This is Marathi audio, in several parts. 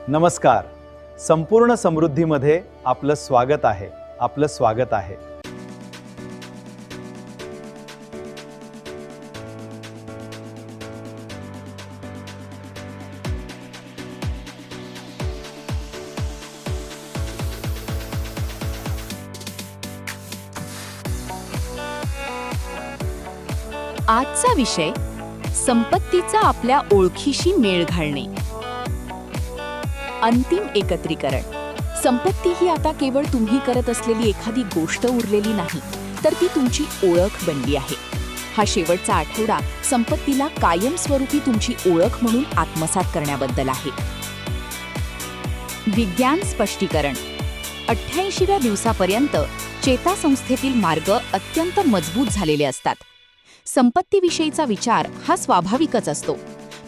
नमस्कार. संपूर्ण समृद्धीमध्ये आपलं स्वागत आहे. आपलं स्वागत आहे. आजचा विषय संपत्तीचा आपल्या ओळखीशी मेळ घालणे. अंतिम एकत्रीकरण. संपत्ती ही आता केवळ तुम्ही करत असलेली एखादी गोष्ट उरलेली नाही, तर ती तुमची ओळख बनली आहे. हा शेवटचा आठवडा संपत्तीला कायमस्वरूपी तुमची ओळख म्हणून आत्मसात करण्याबद्दल आहे. विज्ञान स्पष्टीकरण. 88व्या दिवसापर्यंत चेतासंस्थेतील मार्ग अत्यंत मजबूत झालेले असतात. संपत्तीविषयीचा विचार हा स्वाभाविकच असतो,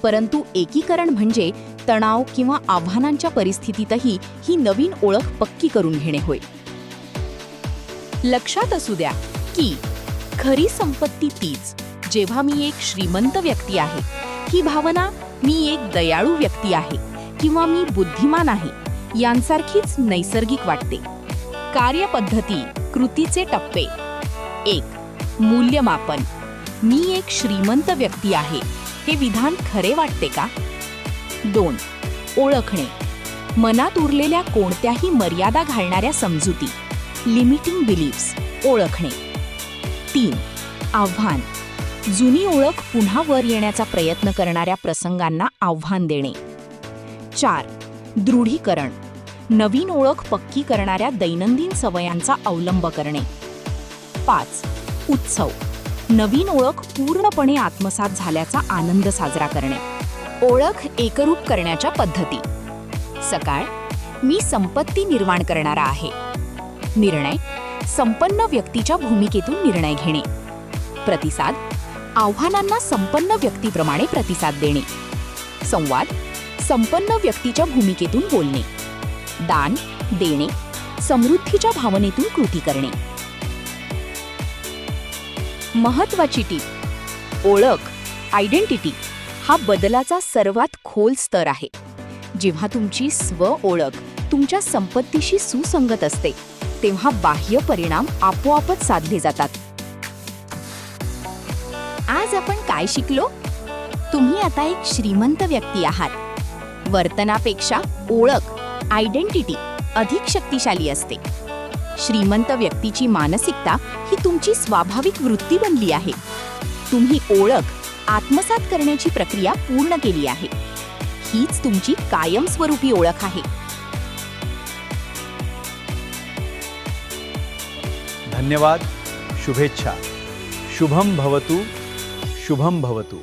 परंतु एकीकरण म्हणजे तणाव किंवा आव्हानांच्या परिस्थितीतही ही नवीन ओळख पक्की करून घेणे होय. लक्षात असू द्या की खरी संपत्ती तीच जेव्हा मी एक श्रीमंत व्यक्ती आहे, ही भावना मी एक दयाळू व्यक्ती आहे किंवा मी बुद्धिमान आहे यांसारखीच नैसर्गिक वाटते. कार्यपद्धती, कृतीचे टप्पे. 1. मूल्यमापन. मी एक श्रीमंत व्यक्ती आहे हे विधान खरे वाटते का? 2. ओळखणे. मनात उरलेल्या कोणत्याही मर्यादा घालणाऱ्या समजुती, लिमिटिंग बिलीफ्स ओळखणे. 3. आव्हान. जुनी ओळख पुन्हा वर येण्याचा प्रयत्न करणाऱ्या प्रसंगांना आव्हान देणे. 4. दृढीकरण. नवीन ओळख पक्की करणाऱ्या दैनंदिन सवयांचा अवलंब करणे. 5. उत्सव. नवीन ओळख पूर्णपणे आत्मसात झाल्याचा आनंद साजरा करणे. ओळख एकरूप करण्याच्या पद्धती. सकाळ. मी संपत्ती निर्माण करणारा आहे. निर्णय. संपन्न व्यक्तीच्या भूमिकेतून निर्णय घेणे. प्रतिसाद. आव्हानांना संपन्न व्यक्तीप्रमाणे प्रतिसाद देणे. संवाद. संपन्न व्यक्तीच्या भूमिकेतून बोलणे. दान, देणे. समृद्धीच्या भावनेतून कृती करणे. महत्वाची टीप. ओळख, आयडेंटिटी हा बदलाचा सर्वात खोल स्तर आहे. जेव्हा तुमची स्व ओळख तुमच्या संपत्तीशी सुसंगत असते, तेव्हा बाह्य परिणाम आपोआपच साधले जातात. आज आपण काय शिकलो? तुम्ही आता एक श्रीमंत व्यक्ती आहात. वर्तनापेक्षा ओळख, आयडेंटिटी अधिक शक्तिशाली असते. श्रीमंत व्यक्तीची मानसिकता ही तुमची स्वाभाविक वृत्ती बनली आहे. तुम्ही ओळख आत्मसात करण्याची प्रक्रिया पूर्ण केली आहे. हीच तुमची कायमस्वरूपी ओळख आहे. धन्यवाद. शुभेच्छा. शुभम भवतु. शुभम भवतु.